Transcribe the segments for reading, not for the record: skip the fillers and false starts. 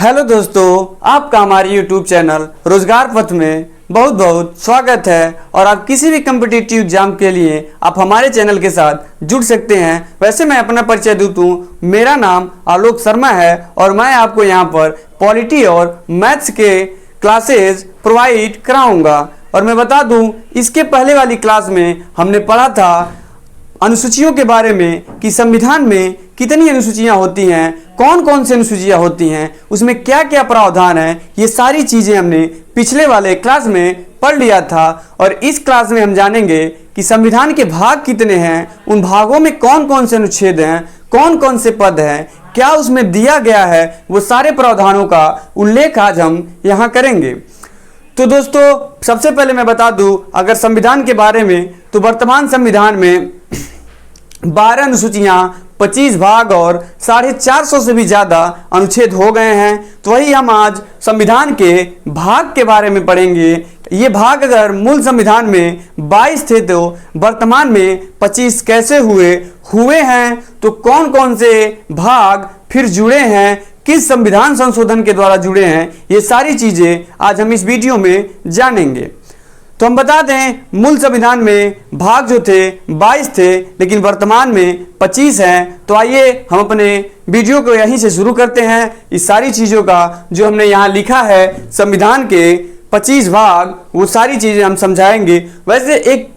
Hello दोस्तों, आपका हमारे यूट्यूब चैनल रोजगार पथ में बहुत बहुत स्वागत है। और आप किसी भी कम्पिटिटिव एग्जाम के लिए आप हमारे चैनल के साथ जुड़ सकते हैं। वैसे मैं अपना परिचय दूँ, मेरा नाम आलोक शर्मा है और मैं आपको यहाँ पर पॉलिटी और मैथ्स के क्लासेस प्रोवाइड कराऊंगा। और मैं बता दूं, इसके पहले वाली क्लास में हमने पढ़ा था अनुसूचियों के बारे में कि संविधान में कितनी अनुसूचियां होती हैं, कौन कौन सी अनुसूचियां होती हैं, उसमें क्या क्या प्रावधान है। ये सारी चीज़ें हमने पिछले वाले क्लास में पढ़ लिया था। और इस क्लास में हम जानेंगे कि संविधान के भाग कितने हैं, उन भागों में कौन कौन से अनुच्छेद हैं, कौन कौन से पद हैं, क्या उसमें दिया गया है, वो सारे प्रावधानों का उल्लेख आज हम यहाँ करेंगे। तो दोस्तों, सबसे पहले मैं बता दूं अगर संविधान के बारे में, तो वर्तमान संविधान में 12 अनुसूचियां, 25 भाग और 450 से भी ज़्यादा अनुच्छेद हो गए हैं। तो वही हम आज संविधान के भाग के बारे में पढ़ेंगे। ये भाग अगर मूल संविधान में 22 थे तो वर्तमान में 25 कैसे हुए हैं, तो कौन कौन से भाग फिर जुड़े हैं, किस संविधान संशोधन के द्वारा जुड़े हैं, ये सारी चीज़ें आज हम इस वीडियो में जानेंगे। तो हम बता दें, मूल संविधान में भाग जो थे 22 थे, लेकिन वर्तमान में 25 हैं। तो आइए हम अपने वीडियो को यहीं से शुरू करते हैं। इस सारी चीज़ों का जो हमने यहाँ लिखा है, संविधान के 25 भाग, वो सारी चीज़ें हम समझाएंगे। वैसे एक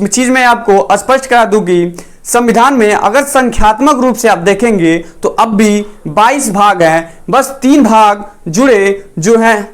चीज़ मैं आपको स्पष्ट करा दूँ कि संविधान में अगर संख्यात्मक रूप से आप देखेंगे तो अब भी 22 भाग हैं, बस 3 भाग जुड़े जो हैं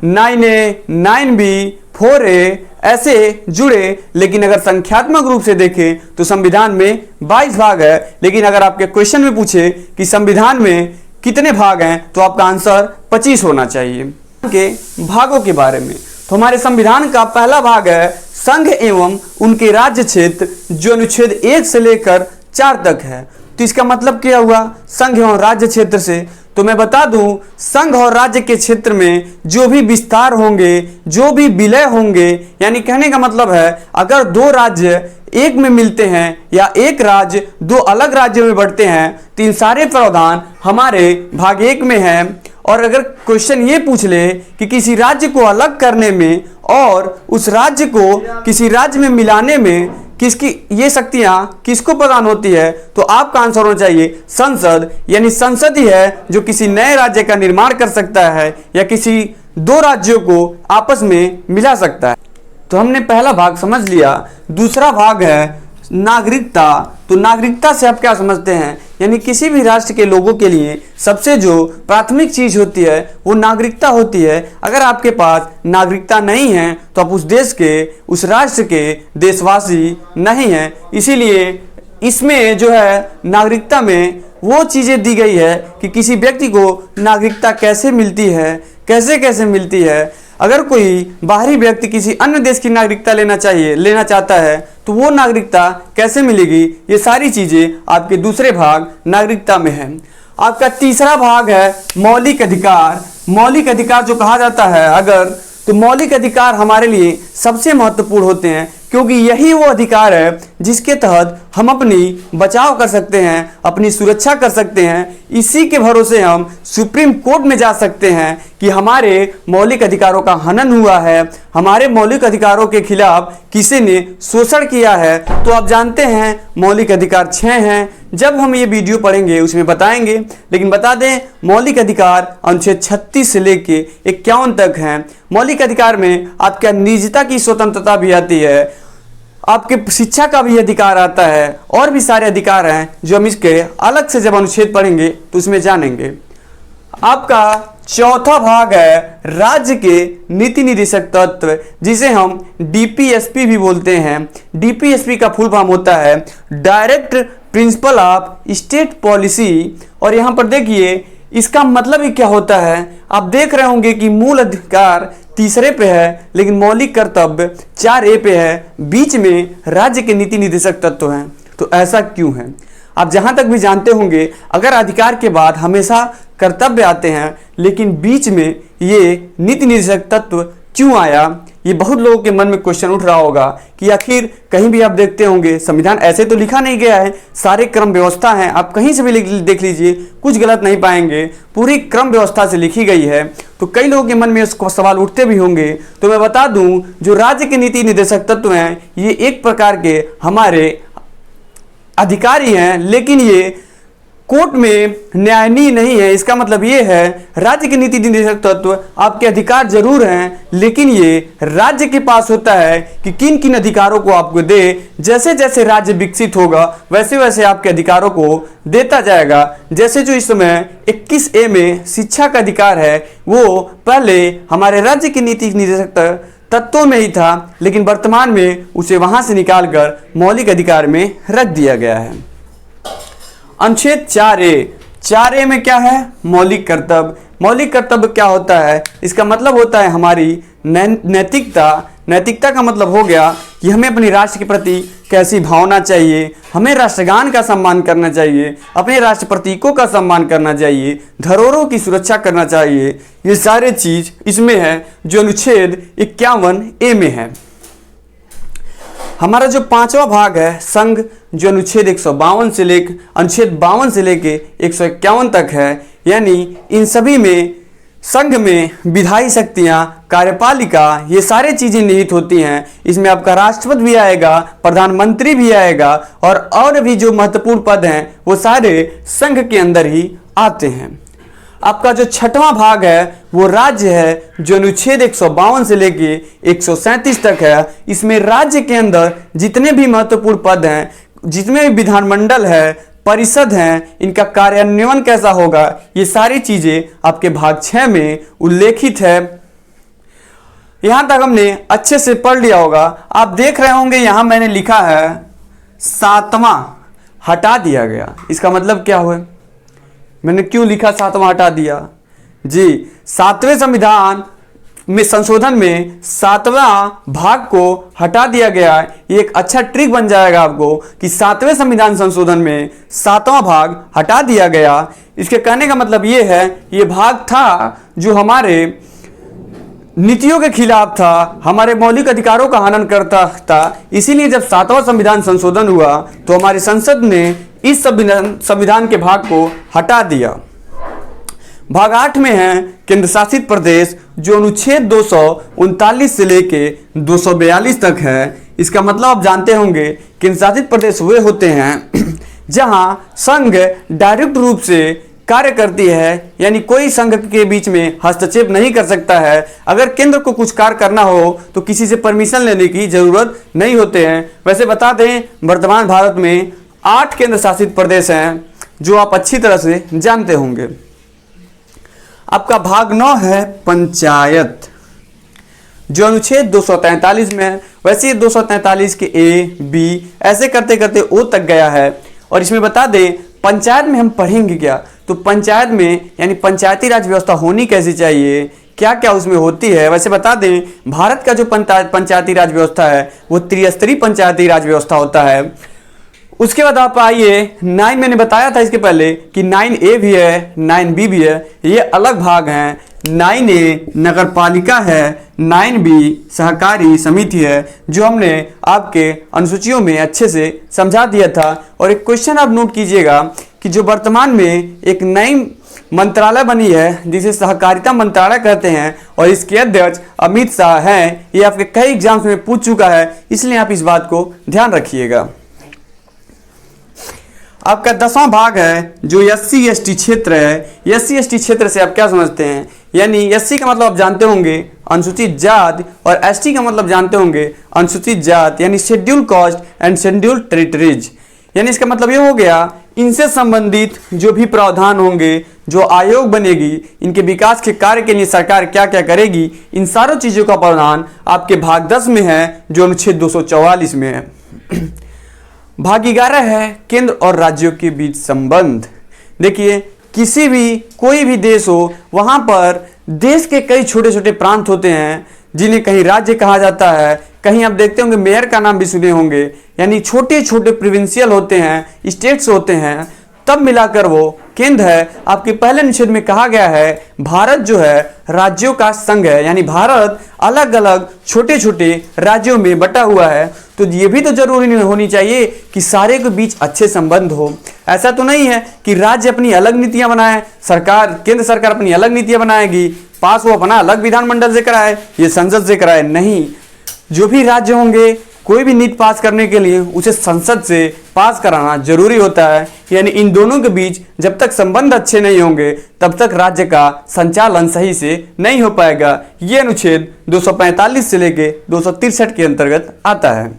9A, 9B, 4A ऐसे जुड़े। लेकिन अगर संख्यात्मक रूप से देखें तो संविधान में 22 भाग है। लेकिन अगर आपके क्वेश्चन में पूछे कि संविधान में कितने भाग हैं, तो आपका आंसर 25 होना चाहिए। के भागों के बारे में, तो हमारे संविधान का पहला भाग है संघ एवं उनके राज्य क्षेत्र, जो अनुच्छेद 1 से लेकर 4 तक है। तो इसका मतलब क्या हुआ, संघ एवं राज्य क्षेत्र से? तो मैं बता दूं, संघ और राज्य के क्षेत्र में जो भी विस्तार होंगे, जो भी विलय होंगे, यानी कहने का मतलब है अगर 2 राज्य एक में मिलते हैं या एक राज्य 2 अलग राज्यों में बढ़ते हैं, तो इन सारे प्रावधान हमारे भाग 1 में हैं। और अगर क्वेश्चन ये पूछ ले कि किसी राज्य को अलग करने में और उस राज्य को किसी राज्य में मिलाने में किसकी ये शक्तियां किसको प्रदान होती है, तो आपका आंसर होना चाहिए संसद। यानी संसद ही है जो किसी नए राज्य का निर्माण कर सकता है या किसी 2 राज्यों को आपस में मिला सकता है। तो हमने पहला भाग समझ लिया। दूसरा भाग है नागरिकता। तो नागरिकता से आप क्या समझते हैं, यानी किसी भी राष्ट्र के लोगों के लिए सबसे जो प्राथमिक चीज होती है वो नागरिकता होती है। अगर आपके पास नागरिकता नहीं है तो आप उस देश के, उस राष्ट्र के देशवासी नहीं हैं। इसीलिए इसमें जो है नागरिकता में वो चीज़ें दी गई है कि किसी व्यक्ति को नागरिकता कैसे मिलती है, कैसे कैसे मिलती है। अगर कोई बाहरी व्यक्ति किसी अन्य देश की नागरिकता लेना चाहता है, तो वो नागरिकता कैसे मिलेगी, ये सारी चीज़ें आपके दूसरे भाग नागरिकता में है। आपका तीसरा भाग है मौलिक अधिकार। मौलिक अधिकार जो कहा जाता है अगर, तो मौलिक अधिकार हमारे लिए सबसे महत्वपूर्ण होते हैं, क्योंकि यही वो अधिकार है जिसके तहत हम अपनी बचाव कर सकते हैं, अपनी सुरक्षा कर सकते हैं। इसी के भरोसे हम सुप्रीम कोर्ट में जा सकते हैं कि हमारे मौलिक अधिकारों का हनन हुआ है, हमारे मौलिक अधिकारों के खिलाफ किसी ने शोषण किया है। तो आप जानते हैं मौलिक अधिकार 6 हैं। जब हम ये वीडियो पढ़ेंगे उसमें बताएंगे, लेकिन बता दें मौलिक अधिकार अनुच्छेद 36 से लेके 51 तक हैं। मौलिक अधिकार में आपका निजता की स्वतंत्रता भी आती है, आपके शिक्षा का भी अधिकार आता है, और भी सारे अधिकार हैं जो हम इसके अलग से जब अनुच्छेद पढ़ेंगे तो उसमें जानेंगे। आपका चौथा भाग है राज्य के नीति निर्देशक तत्व, जिसे हम DPSP भी बोलते हैं। DPSP का फुल फॉर्म होता है direct principle of state policy. और यहाँ पर देखिए इसका मतलब ही क्या होता है। आप देख रहे होंगे कि मूल अधिकार 3 पे है, लेकिन मौलिक कर्तव्य 4A पे है, बीच में राज्य के नीति निर्देशक तत्व हैं। तो ऐसा क्यों है, आप जहां तक भी जानते होंगे, अगर अधिकार के बाद हमेशा कर्तव्य आते हैं, लेकिन बीच में ये नीति निर्देशक तत्व क्यों आया, ये बहुत लोगों के मन में क्वेश्चन उठ रहा होगा कि आखिर कहीं भी आप देखते होंगे संविधान ऐसे तो लिखा नहीं गया है, सारे क्रम व्यवस्था हैं, आप कहीं से भी देख लीजिए कुछ गलत नहीं पाएंगे, पूरी क्रम व्यवस्था से लिखी गई है। तो कई लोगों के मन में इसको सवाल उठते भी होंगे। तो मैं बता दूं, जो राज्य के नीति निर्देशक तत्व हैं ये एक प्रकार के हमारे अधिकारी हैं, लेकिन ये कोर्ट में न्यायालय नहीं है। इसका मतलब ये है राज्य के नीति निर्देशक तत्व आपके अधिकार जरूर हैं, लेकिन ये राज्य के पास होता है कि किन किन अधिकारों को आपको दे। जैसे जैसे राज्य विकसित होगा वैसे वैसे आपके अधिकारों को देता जाएगा। जैसे जो इस समय 21A में शिक्षा का अधिकार है वो पहले हमारे राज्य के नीति निर्देशक तत्वों में ही था, लेकिन वर्तमान में उसे वहां से निकालकर मौलिक अधिकार में रख दिया गया है। अनुच्छेद 4A में क्या है? मौलिक कर्तव्य। मौलिक कर्तव्य क्या होता है? इसका मतलब होता है हमारी नैतिकता। नैतिकता का मतलब हो गया कि हमें अपने राष्ट्र के प्रति कैसी भावना चाहिए, हमें राष्ट्रगान का सम्मान करना चाहिए, अपने राष्ट्र प्रतीकों का सम्मान करना चाहिए, धरोहरों की सुरक्षा करना चाहिए। ये सारे चीज इसमें है जो अनुच्छेद 51A में है। हमारा जो 5वां भाग है संघ, जो अनुच्छेद 152 से लेकर अनुच्छेद 52 से लेके 151 तक है, यानी इन सभी में संघ में विधायी शक्तियां, कार्यपालिका, ये सारे चीजें निहित होती हैं। इसमें आपका राष्ट्रपति भी आएगा, प्रधानमंत्री भी आएगा और भी जो महत्वपूर्ण पद हैं वो सारे संघ के अंदर ही आते हैं। आपका जो 6वां भाग है वो राज्य है, जो अनुच्छेद 152 से लेके 137 तक है। इसमें राज्य के अंदर जितने भी महत्वपूर्ण पद हैं, जितने भी विधानमंडल है, परिषद हैं, इनका कार्यान्वयन कैसा होगा, ये सारी चीजें आपके भाग 6 में उल्लेखित है। यहां तक हमने अच्छे से पढ़ लिया होगा। आप देख रहे होंगे यहां मैंने लिखा है 7वां हटा दिया गया। इसका मतलब क्या हुआ? मैंने क्यों लिखा 7वां हटा दिया? जी, 7वें संविधान में संशोधन में 7वां भाग को हटा दिया गया। ये एक अच्छा ट्रिक बन जाएगा आपको कि 7वें संविधान संशोधन में 7वां भाग हटा दिया गया। इसके कहने का मतलब ये है, ये भाग था जो हमारे नीतियों के खिलाफ था, हमारे मौलिक अधिकारों का हनन करता था। इसीलिए जब 7वां संविधान संशोधन हुआ तो हमारी संसद ने इस संविधान के भाग को हटा दिया। भाग 8 में है केंद्र शासित प्रदेश, जो अनुच्छेद 239 से लेके 242 तक है। इसका मतलब आप जानते होंगे केंद्र शासित प्रदेश वे होते हैं जहां संघ डायरेक्ट रूप से कार्य करती है, यानी कोई संघ के बीच में हस्तक्षेप नहीं कर सकता है। अगर केंद्र को कुछ कार्य करना हो तो किसी से परमिशन लेने की जरूरत नहीं होते हैं। वैसे बता दें, वर्तमान भारत में 8 केंद्र शासित प्रदेश हैं जो आप अच्छी तरह से जानते होंगे। आपका भाग 9 है पंचायत, जो अनुच्छेद 243 में है। वैसे ये 243 के A, B ऐसे करते करते O तक गया है। और इसमें बता दें पंचायत में हम पढ़ेंगे क्या, तो पंचायत में यानी पंचायती राज व्यवस्था होनी कैसी चाहिए, क्या क्या उसमें होती है। वैसे बता दें भारत का जो पंचायती राज व्यवस्था है वो त्रिस्तरीय पंचायती राज व्यवस्था होता है। उसके बाद आप आइए 9, मैंने बताया था इसके पहले कि 9A भी है, 9B भी है, ये अलग भाग हैं। 9A नगर पालिका है, 9B सहकारी समिति है, जो हमने आपके अनुसूचियों में अच्छे से समझा दिया था। और एक क्वेश्चन आप नोट कीजिएगा कि जो वर्तमान में एक नई मंत्रालय बनी है जिसे सहकारिता मंत्रालय कहते हैं और इसके अध्यक्ष अमित शाह हैं। ये आपके कई एग्जाम्स में पूछ चुका है, इसलिए आप इस बात को ध्यान रखिएगा। आपका 10वां भाग है जो SC/ST क्षेत्र है। SC/ST क्षेत्र से आप क्या समझते हैं, यानी SC का मतलब आप जानते होंगे अनुसूचित जाति, और ST का मतलब जानते होंगे अनुसूचित जाति यानी schedule caste and schedule territories. यानी इसका मतलब ये हो गया इनसे संबंधित जो भी प्रावधान होंगे, जो आयोग बनेगी, इनके विकास के कार्य के लिए सरकार क्या क्या करेगी, इन सारों चीजों का प्रावधान आपके भाग 10 में है जो अनुच्छेद 244 में है। भाग 11 है केंद्र और राज्यों के बीच संबंध। देखिए किसी भी कोई भी देश हो, वहां पर देश के कई छोटे छोटे प्रांत होते हैं जिन्हें कहीं राज्य कहा जाता है, कहीं आप देखते होंगे मेयर का नाम भी सुने होंगे, यानी छोटे छोटे प्रोविंशियल होते हैं, स्टेट्स होते हैं। तब मिलाकर वो केंद्र है। आपके पहले अनुच्छेद में कहा गया है भारत जो है राज्यों का संघ है, यानी भारत अलग अलग छोटे छोटे राज्यों में बटा हुआ है। तो ये भी तो जरूरी नहीं होनी चाहिए कि सारे के बीच अच्छे संबंध हो। ऐसा तो नहीं है कि राज्य अपनी अलग नीतियां बनाए, सरकार केंद्र सरकार अपनी अलग नीतियां बनाएगी, पास वो अपना अलग विधानमंडल से कराए, ये संसद से कराए। नहीं, जो भी राज्य होंगे कोई भी नीति पास करने के लिए उसे संसद से पास कराना जरूरी होता है। यानी इन दोनों के बीच जब तक संबंध अच्छे नहीं होंगे तब तक राज्य का संचालन सही से नहीं हो पाएगा। ये अनुच्छेद 245 से लेके 263 के अंतर्गत आता है।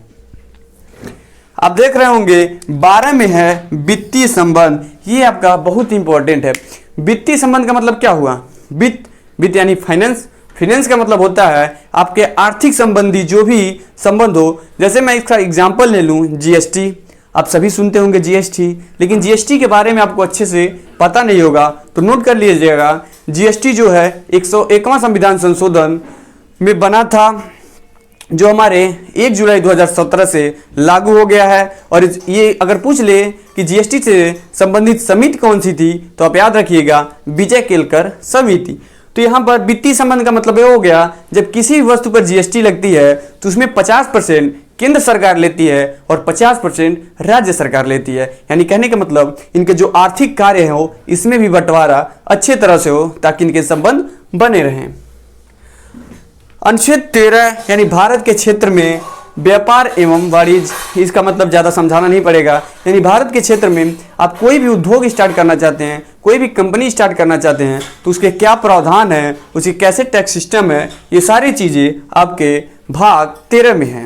आप देख रहे होंगे 12 में है वित्तीय संबंध। ये आपका बहुत इंपॉर्टेंट है। वित्तीय संबंध का मतलब क्या हुआ? वित्त यानी फाइनेंस। फाइनेंस का मतलब होता है आपके आर्थिक संबंधी जो भी संबंध हो। जैसे मैं इसका एग्जांपल ले लूं, जीएसटी। आप सभी सुनते होंगे जीएसटी, लेकिन जीएसटी के बारे में आपको अच्छे से पता नहीं होगा तो नोट कर लीजिएगा। जीएसटी जो है 101वां संविधान संशोधन में बना था, जो हमारे 1 जुलाई 2017 से लागू हो गया है। और ये अगर पूछ ले कि जीएसटी से संबंधित समिति कौन सी थी तो आप याद रखिएगा विजय केलकर समिति। तो यहाँ पर वित्तीय संबंध का मतलब ये हो गया, जब किसी भी वस्तु पर जीएसटी लगती है तो उसमें 50% केंद्र सरकार लेती है और 50% राज्य सरकार लेती है। यानी कहने का मतलब इनके जो आर्थिक कार्य हो इसमें भी बंटवारा अच्छे तरह से हो ताकि इनके संबंध बने रहें। अनुच्छेद 13 यानी भारत के क्षेत्र में व्यापार एवं वाणिज्य, इसका मतलब ज़्यादा समझाना नहीं पड़ेगा। यानी भारत के क्षेत्र में आप कोई भी उद्योग स्टार्ट करना चाहते हैं, कोई भी कंपनी स्टार्ट करना चाहते हैं तो उसके क्या प्रावधान है, उसकी कैसे टैक्स सिस्टम है, ये सारी चीज़ें आपके भाग 13 में है।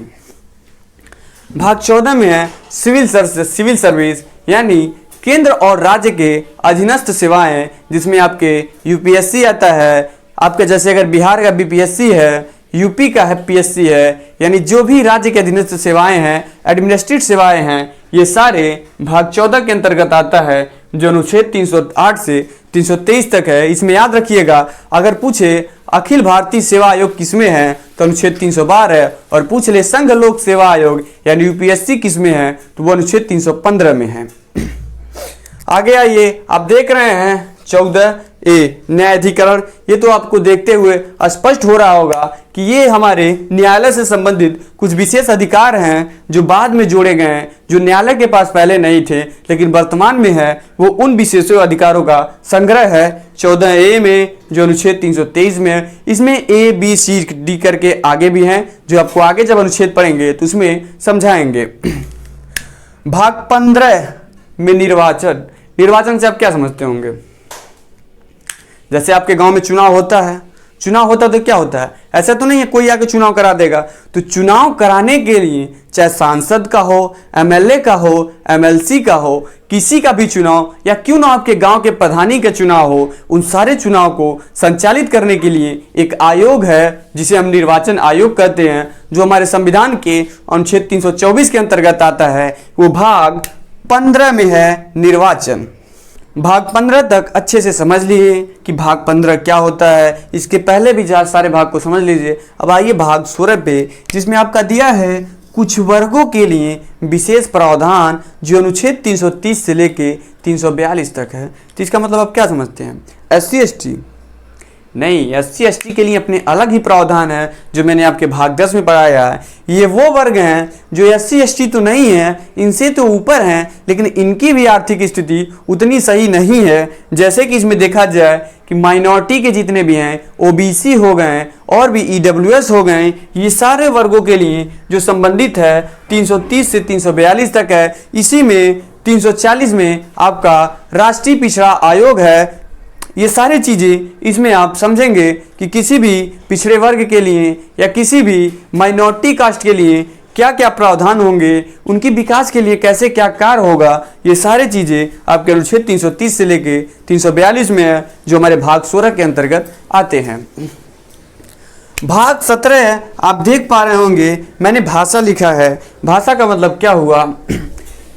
भाग 14 में है सिविल सर्विस, यानी केंद्र और राज्य के अधीनस्थ सेवाएं, जिसमें आपके यूपीएससी आता है। आपके जैसे अगर बिहार का बीपीएससी है, यूपी का है पीएससी है, यानी जो भी राज्य के अधीनस्थ सेवाएं हैं, एडमिनिस्ट्रेटिव सेवाएं हैं, ये सारे भाग 14 के अंतर्गत आता है, जो अनुच्छेद 308 से 323 तक है। इसमें याद रखिएगा, अगर पूछे अखिल भारतीय सेवा आयोग किसमें है तो अनुच्छेद 312 है, और पूछ ले संघ लोक सेवा आयोग यानी यूपीएससी किसमें है तो वो अनुच्छेद 315 में है। आगे आइए, आप देख रहे हैं 14A न्यायाधिकरण। ये तो आपको देखते हुए स्पष्ट हो रहा होगा कि ये हमारे न्यायालय से संबंधित कुछ विशेष अधिकार हैं जो बाद में जोड़े गए हैं, जो न्यायालय के पास पहले नहीं थे लेकिन वर्तमान में है। वो उन विशेष अधिकारों का संग्रह है 14A में, जो अनुच्छेद 323 में है। इसमें ABCD करके आगे भी हैं, जो आपको आगे जब अनुच्छेद पढ़ेंगे तो उसमें समझाएंगे। भाग 15 में निर्वाचन से आप क्या समझते होंगे? जैसे आपके गांव में चुनाव होता है तो क्या होता है? ऐसा तो नहीं है कोई आके चुनाव करा देगा। तो चुनाव कराने के लिए चाहे सांसद का हो, एमएलए का हो, एमएलसी का हो, किसी का भी चुनाव, या क्यों ना आपके गांव के प्रधानी का चुनाव हो, उन सारे चुनाव को संचालित करने के लिए एक आयोग है जिसे हम निर्वाचन आयोग कहते हैं, जो हमारे संविधान के अनुच्छेद 324 के अंतर्गत आता है। वो भाग 15 में है निर्वाचन। भाग 15 तक अच्छे से समझ लीजिए कि भाग 15 क्या होता है। इसके पहले भी सारे भाग को समझ लीजिए। अब आइए भाग 16 पे, जिसमें आपका दिया है कुछ वर्गों के लिए विशेष प्रावधान, जो अनुच्छेद 330 से लेके 342 तक है। तो इसका मतलब आप क्या समझते हैं? SC ST नहीं, SC ST के लिए अपने अलग ही प्रावधान है, जो मैंने आपके भाग 10 में पढ़ाया है। ये वो वर्ग हैं जो SC ST तो नहीं है, इनसे तो ऊपर हैं, लेकिन इनकी भी आर्थिक स्थिति उतनी सही नहीं है। जैसे कि इसमें देखा जाए कि माइनॉरिटी के जितने भी हैं, OBC हो गए और भी EWS हो गए, ये सारे वर्गों के लिए जो संबंधित है 330 से 342 तक है। इसी में 340 में आपका राष्ट्रीय पिछड़ा आयोग है। ये सारी चीज़ें इसमें आप समझेंगे कि किसी भी पिछड़े वर्ग के लिए या किसी भी माइनॉरिटी कास्ट के लिए क्या क्या प्रावधान होंगे, उनकी विकास के लिए कैसे क्या कार्य होगा। ये सारी चीज़ें आपके अनुच्छेद 330 से लेके 342 में है, जो हमारे भाग 16 के अंतर्गत आते हैं। भाग 17 आप देख पा रहे होंगे, मैंने भाषा लिखा है। भाषा का मतलब क्या हुआ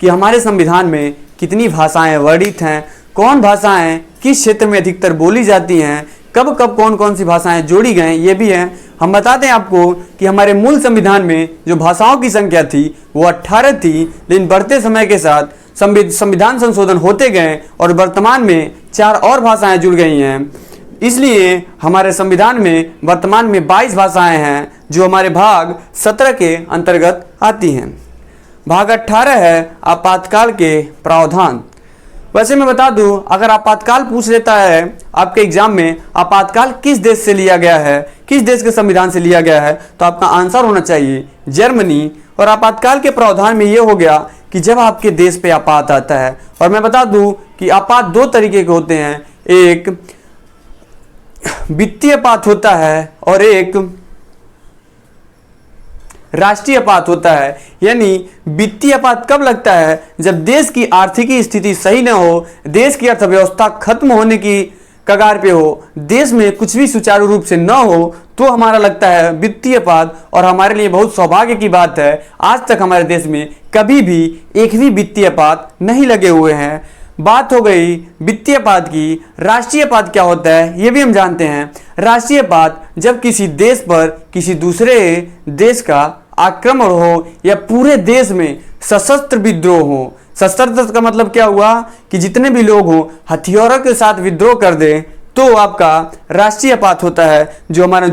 कि हमारे संविधान में कितनी भाषाएं वर्णित हैं, कौन भाषाएं किस क्षेत्र में अधिकतर बोली जाती हैं, कब कब कौन कौन सी भाषाएं जोड़ी गए, ये भी हैं। हम बताते हैं आपको कि हमारे मूल संविधान में जो भाषाओं की संख्या थी वो 18 थी, लेकिन बढ़ते समय के साथ संविधान संशोधन होते गए और वर्तमान में 4 और भाषाएं जुड़ गई हैं। इसलिए हमारे संविधान में वर्तमान में 22 भाषाएं हैं जो हमारे भाग 17 के अंतर्गत आती हैं। भाग 18 है आपातकाल के प्रावधान। वैसे मैं बता दूं, अगर आपातकाल पूछ लेता है आपके एग्जाम में आपातकाल किस देश से लिया गया है, किस देश के संविधान से लिया गया है, तो आपका आंसर होना चाहिए जर्मनी। और आपातकाल के प्रावधान में ये हो गया कि जब आपके देश पे आपात आता है, और मैं बता दूं कि आपात 2 तरीके के होते हैं, एक वित्तीय आपात होता है और एक राष्ट्रीय आपात होता है। यानी वित्तीय आपात कब लगता है, जब देश की आर्थिक स्थिति सही न हो, देश की अर्थव्यवस्था खत्म होने की कगार पे हो, देश में कुछ भी सुचारू रूप से न हो, तो हमारा लगता है वित्तीय आपात। और हमारे लिए बहुत सौभाग्य की बात है, आज तक हमारे देश में कभी भी एक भी वित्तीय आपात नहीं लगे हुए हैं। बात हो गई वित्तीय आपात की। राष्ट्रीय आपात क्या होता है ये भी हम जानते हैं। राष्ट्रीय आपात जब किसी देश पर किसी दूसरे देश का आक्रमण हो या पूरे देश में सशस्त्र विद्रोह हो। सशस्त्र का मतलब क्या हुआ कि जितने भी लोग हों हथियारों के साथ विद्रोह कर दें, तो आपका राष्ट्रीय आपात होता है, जो हमारे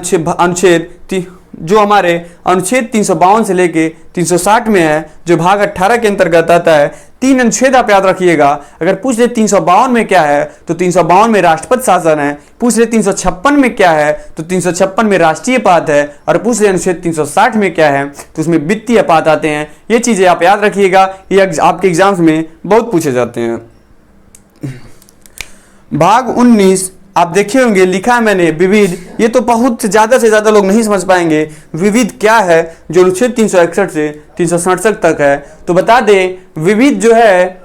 अनुच्छेद 352 से लेके 360 में है, जो भाग 18 के अंतर्गत आता है। 3 अनुच्छेद आप याद रखिएगा। अगर पूछ ले 352 में क्या है, तो 352 में राष्ट्रपति शासन है। पूछ ले 356 में क्या है, तो 356 में राष्ट्रीय आपात है। और पूछ ले अनुच्छेद 360 में क्या है, तो उसमें वित्तीय आपात आते हैं। ये चीजें आप याद रखिएगा, ये आपके एग्जाम्स में बहुत पूछे जाते हैं। भाग 19 आप देखे होंगे, लिखा है मैंने विविध। ये तो बहुत ज़्यादा से ज़्यादा लोग नहीं समझ पाएंगे विविध क्या है, जो अनुच्छेद 361 से 367 तक है। तो बता दें, विविध जो है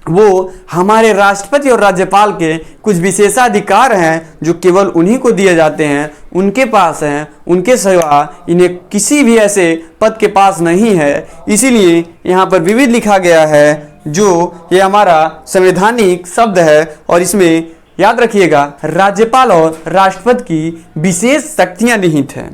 वो हमारे राष्ट्रपति और राज्यपाल के कुछ विशेषाधिकार हैं, जो केवल उन्हीं को दिए जाते हैं, उनके पास हैं, उनके सिवा इन्हें किसी भी ऐसे पद के पास नहीं है। इसीलिए यहाँ पर विविध लिखा गया है, जो ये हमारा संवैधानिक शब्द है। और इसमें याद रखिएगा राज्यपाल और राष्ट्रपति की विशेष शक्तियां निहित हैं।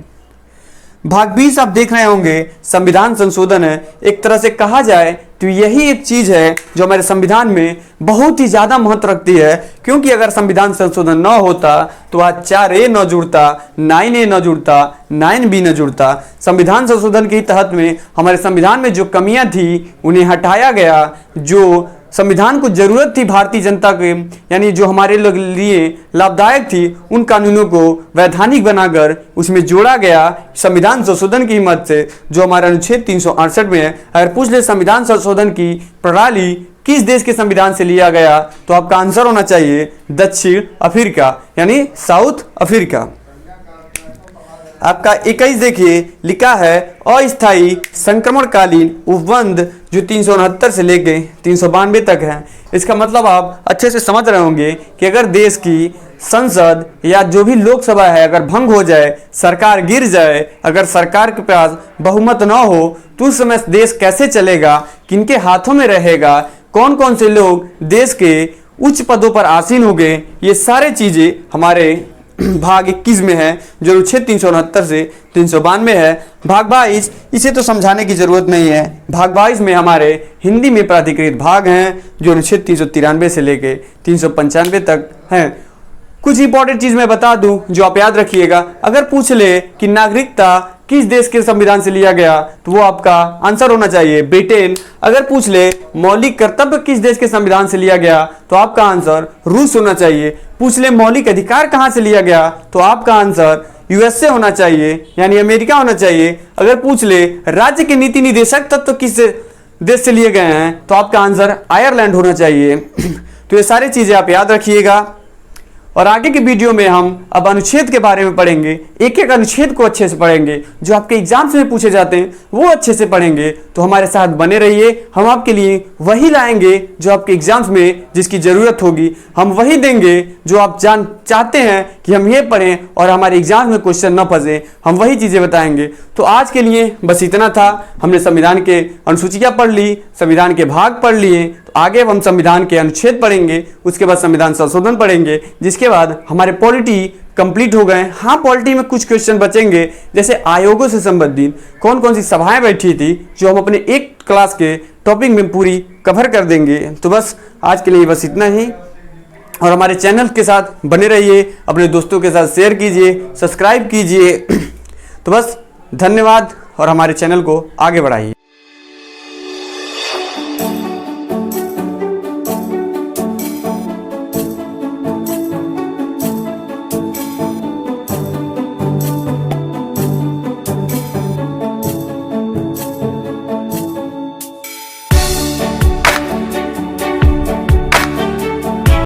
भाग 20 आप देख रहे होंगे, संविधान संशोधन है। एक तरह से कहा जाए तो यही एक चीज है जो हमारे संविधान में बहुत ही ज्यादा महत्व रखती है। क्योंकि अगर संविधान संशोधन न होता तो आज 4A न जुड़ता, 9A न जुड़ता, 9B न जुड़ता। संविधान संशोधन के तहत में हमारे संविधान में जो कमियां थी उन्हें हटाया गया। जो संविधान को जरूरत थी भारतीय जनता के, यानी जो हमारे लिए लाभदायक थी, उन कानूनों को वैधानिक बनाकर उसमें जोड़ा गया संविधान संशोधन की मदद से, जो हमारा अनुच्छेद 368 में है। अगर पूछ ले संविधान संशोधन की प्रणाली किस देश के संविधान से लिया गया, तो आपका आंसर होना चाहिए दक्षिण अफ्रीका, यानी साउथ अफ्रीका। आपका 21 देखिए, लिखा है अस्थायी संक्रमणकालीन उपबंध, जो 369 से लेके 392 तक है। इसका मतलब आप अच्छे से समझ रहे होंगे कि अगर देश की संसद या जो भी लोकसभा है अगर भंग हो जाए, सरकार गिर जाए, अगर सरकार के पास बहुमत ना हो, तो उस समय देश कैसे चलेगा, किनके हाथों में रहेगा, कौन कौन से लोग देश के उच्च पदों पर आसीन होंगे, ये सारे चीजें हमारे भाग 21 में है, जो अनुच्छेद 369 से 392 है। भाग 22 इसे तो समझाने की जरूरत नहीं है। भाग 22 में हमारे हिंदी में प्राधिकृत भाग हैं, जो अनुच्छेद 393 से लेके 395 तक हैं। कुछ इंपॉर्टेंट चीज मैं बता दूं जो आप याद रखिएगा। अगर पूछ ले कि नागरिकता किस देश के संविधान से लिया गया, तो वो आपका आंसर होना चाहिए ब्रिटेन। अगर पूछ ले मौलिक कर्तव्य किस देश के संविधान से लिया गया, तो आपका आंसर रूस होना चाहिए। पूछ ले मौलिक अधिकार कहां से लिया गया, तो आपका आंसर यूएसए होना चाहिए, यानी अमेरिका होना चाहिए। अगर पूछ ले राज्य के नीति निदेशक तत्व किस देश से लिए गए हैं, तो आपका आंसर आयरलैंड होना चाहिए। तो ये सारी चीजें आप याद रखिएगा। और आगे के वीडियो में हम अब अनुच्छेद के बारे में पढ़ेंगे, एक एक अनुच्छेद को अच्छे से पढ़ेंगे, जो आपके एग्जाम्स में पूछे जाते हैं वो अच्छे से पढ़ेंगे। तो हमारे साथ बने रहिए, हम आपके लिए वही लाएंगे जो आपके एग्जाम्स में जिसकी ज़रूरत होगी, हम वही देंगे जो आप चाहते हैं कि हम ये पढ़ें और हमारे एग्जाम में क्वेश्चन न फंसे, हम वही चीज़ें बताएंगे। तो आज के लिए बस इतना था। हमने संविधान के अनुसूचियाँ पढ़ ली, संविधान के भाग पढ़ लिए, तो आगे हम संविधान के अनुच्छेद पढ़ेंगे, उसके बाद संविधान संशोधन पढ़ेंगे, जिसके बाद हमारे पॉलिटी कंप्लीट हो गए। हाँ, पॉलिटी में कुछ क्वेश्चन बचेंगे, जैसे आयोगों से संबंधित कौन कौन सी सभाएं बैठी थी, जो हम अपने एक क्लास के टॉपिक में पूरी कवर कर देंगे। तो बस आज के लिए बस इतना ही, और हमारे चैनल के साथ बने रहिए, अपने दोस्तों के साथ शेयर कीजिए, सब्सक्राइब कीजिए। तो बस धन्यवाद, और हमारे चैनल को आगे बढ़ाइए।